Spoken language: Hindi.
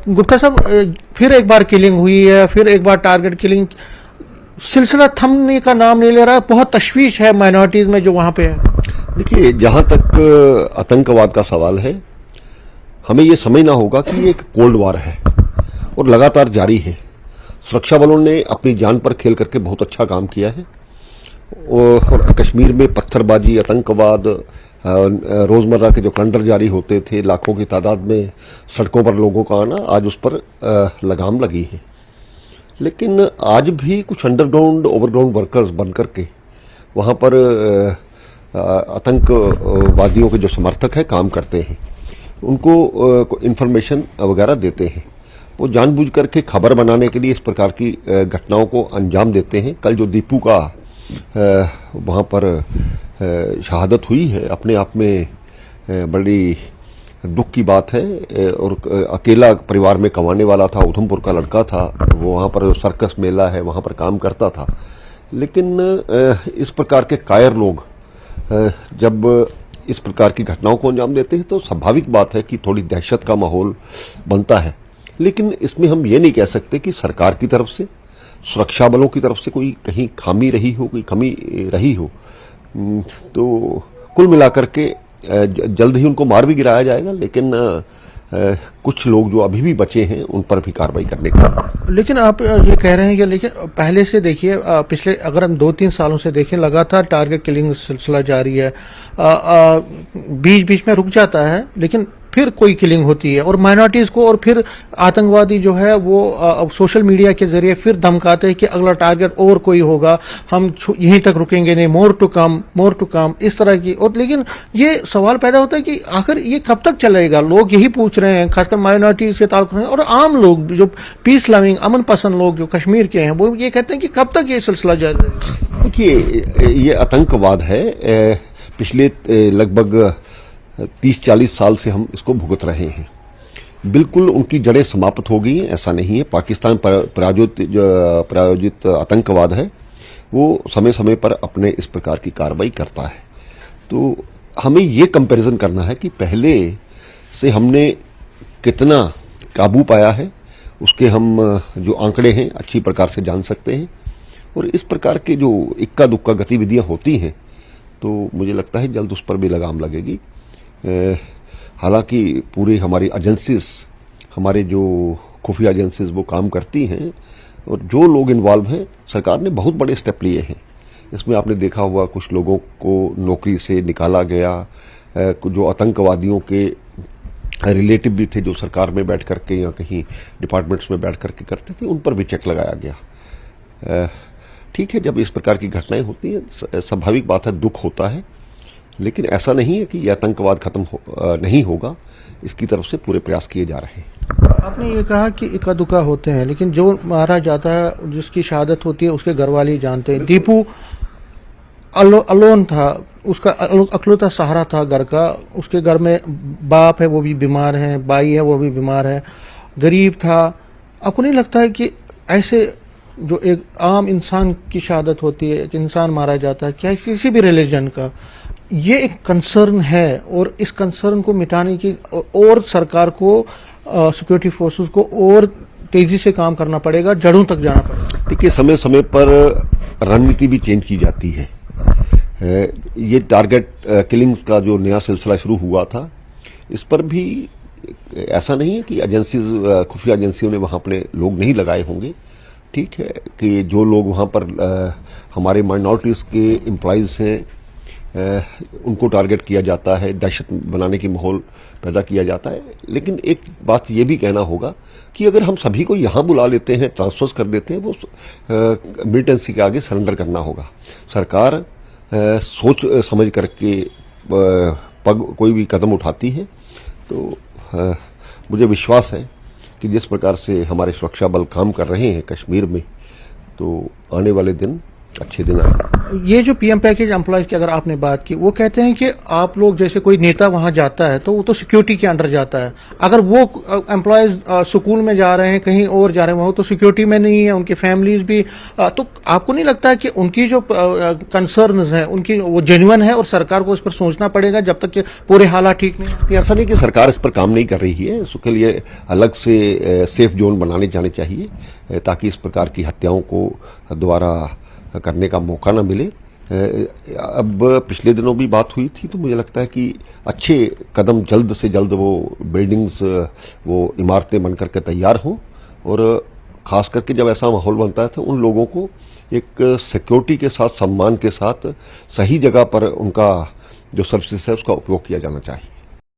गुप्ता साहब, फिर एक बार किलिंग हुई है, फिर एक बार टारगेट किलिंग, सिलसिला थमने का नाम नहीं ले रहा। बहुत तशवीश है माइनॉरिटीज में जो वहां पे है। देखिए, जहां तक आतंकवाद का सवाल है, हमें यह समझना होगा कि ये एक कोल्ड वार है और लगातार जारी है। सुरक्षा बलों ने अपनी जान पर खेल करके बहुत अच्छा काम किया है और कश्मीर में पत्थरबाजी, आतंकवाद, रोजमर्रा के जो कंडर जारी होते थे, लाखों की तादाद में सड़कों पर लोगों का आना, आज उस पर लगाम लगी है। लेकिन आज भी कुछ अंडरग्राउंड ओवरग्राउंड वर्कर्स बनकर के वहां पर आतंकवादियों के जो समर्थक हैं काम करते हैं, उनको इंफॉर्मेशन वगैरह देते हैं। वो जानबूझ करके खबर बनाने के लिए इस प्रकार की घटनाओं को अंजाम देते हैं। कल जो दीपू का वहां पर शहादत हुई है, अपने आप में बड़ी दुख की बात है। और अकेला परिवार में कमाने वाला था, उधमपुर का लड़का था, वो वहां पर सर्कस मेला है वहां पर काम करता था। लेकिन इस प्रकार के कायर लोग जब इस प्रकार की घटनाओं को अंजाम देते हैं तो स्वाभाविक बात है कि थोड़ी दहशत का माहौल बनता है। लेकिन इसमें हम ये नहीं कह सकते कि सरकार की तरफ से, सुरक्षा बलों की तरफ से कोई कहीं खामी रही हो, कोई कमी रही हो। तो कुल मिलाकर के जल्द ही उनको मार भी गिराया जाएगा, लेकिन कुछ लोग जो अभी भी बचे हैं उन पर भी कार्रवाई करने का। लेकिन आप ये कह रहे हैं कि लेकिन पहले से देखिए, पिछले अगर हम 2-3 सालों से देखें, लगातार टारगेट किलिंग सिलसिला जारी है। बीच बीच में रुक जाता है, लेकिन फिर कोई किलिंग होती है और माइनॉरिटीज को, और फिर आतंकवादी जो है वो सोशल मीडिया के जरिए फिर धमकाते हैं कि अगला टारगेट और कोई होगा, हम यहीं तक रुकेंगे नहीं, मोर टू कम, इस तरह की। और लेकिन ये सवाल पैदा होता है कि आखिर ये कब तक चलेगा। लोग यही पूछ रहे हैं, खासकर माइनॉरिटीज के ताल्लुक में, और आम लोग जो पीस लविंग, अमन पसंद लोग जो कश्मीर के हैं, वो ये कहते हैं कि कब तक ये सिलसिला जारी रहेगा। देखिए, ये आतंकवाद है, पिछले लगभग 30-40 साल से हम इसको भुगत रहे हैं। बिल्कुल उनकी जड़ें समाप्त हो गई हैं, ऐसा नहीं है। पाकिस्तान प्रायोजित आतंकवाद है, वो समय समय पर अपने इस प्रकार की कार्रवाई करता है। तो हमें ये कंपैरिजन करना है कि पहले से हमने कितना काबू पाया है, उसके हम जो आंकड़े हैं अच्छी प्रकार से जान सकते हैं। और इस प्रकार के जो इक्का दुक्का गतिविधियां होती हैं, तो मुझे लगता है जल्द उस पर भी लगाम लगेगी। हालांकि पूरी हमारी एजेंसीज, हमारे जो खुफिया एजेंसीज वो काम करती हैं, और जो लोग इन्वॉल्व हैं, सरकार ने बहुत बड़े स्टेप लिए हैं। इसमें आपने देखा हुआ कुछ लोगों को नौकरी से निकाला गया, जो आतंकवादियों के रिलेटिव भी थे, जो सरकार में बैठ करके या कहीं डिपार्टमेंट्स में बैठ करके करते थे, उन पर भी चेक लगाया गया। ठीक है, जब इस प्रकार की घटनाएं होती हैं, स्वाभाविक बात है, दुख होता है। लेकिन ऐसा नहीं है कि यह आतंकवाद खत्म नहीं होगा, इसकी तरफ से पूरे प्रयास किए जा रहे हैं। आपने ये कहा कि इक्का दुक्का होते हैं, लेकिन जो मारा जाता है, जिसकी शहादत होती है, उसके घर वाले ही जानते हैं। दीपू अलोन था, उसका अकलौता सहारा था घर का। उसके घर में बाप है, वो भी बीमार है, भाई है, वो भी बीमार है, गरीब था। आपको नहीं लगता है कि ऐसे जो एक आम इंसान की शहादत होती है, एक इंसान मारा जाता है, क्या किसी भी रिलीजन का, ये एक कंसर्न है, और इस कंसर्न को मिटाने की और सरकार को, सिक्योरिटी फोर्सेस को और तेजी से काम करना पड़ेगा, जड़ों तक जाना पड़ेगा। देखिए, समय समय पर रणनीति भी चेंज की जाती है। ये टारगेट किलिंग का जो नया सिलसिला शुरू हुआ था, इस पर भी ऐसा नहीं है कि एजेंसीज, खुफिया एजेंसियों ने वहां अपने लोग नहीं लगाए होंगे। ठीक है कि जो लोग वहां पर हमारे माइनॉरिटीज के एम्प्लॉइज हैं, उनको टारगेट किया जाता है, दहशत बनाने की माहौल पैदा किया जाता है। लेकिन एक बात ये भी कहना होगा कि अगर हम सभी को यहां बुला लेते हैं, ट्रांसफर कर देते हैं, वो मिलिटेंसी के आगे सरेंडर करना होगा। सरकार सोच समझ करके कोई भी कदम उठाती है, तो मुझे विश्वास है कि जिस प्रकार से हमारे सुरक्षा बल काम कर रहे हैं कश्मीर में, तो आने वाले दिन अच्छे दिन आए। ये जो पीएम पैकेज एम्प्लॉयज की अगर आपने बात की, वो कहते हैं कि आप लोग जैसे कोई नेता वहां जाता है तो वो तो सिक्योरिटी के अंडर जाता है। अगर वो एम्प्लॉयज स्कूल में जा रहे हैं, कहीं और जा रहे हैं, वो तो सिक्योरिटी में नहीं है, उनकी फैमिलीज भी तो आपको नहीं लगता है कि उनकी जो कंसर्न्स हैं उनकी वो जेन्युइन है और सरकार को इस पर सोचना पड़ेगा जब तक कि पूरे हालात ठीक नहीं है? ऐसा नहीं कि सरकार इस पर काम नहीं कर रही है, इसके लिए अलग से सेफ जोन बनाने जाने चाहिए ताकि इस प्रकार की हत्याओं को दोबारा करने का मौका ना मिले। अब पिछले दिनों भी बात हुई थी, तो मुझे लगता है कि अच्छे कदम जल्द से जल्द वो बिल्डिंग्स, वो इमारतें बनकर के तैयार हों, और खास करके जब ऐसा माहौल बनता है तो उन लोगों को एक सिक्योरिटी के साथ, सम्मान के साथ सही जगह पर उनका जो सर्विसेज है उसका उपयोग किया जाना चाहिए।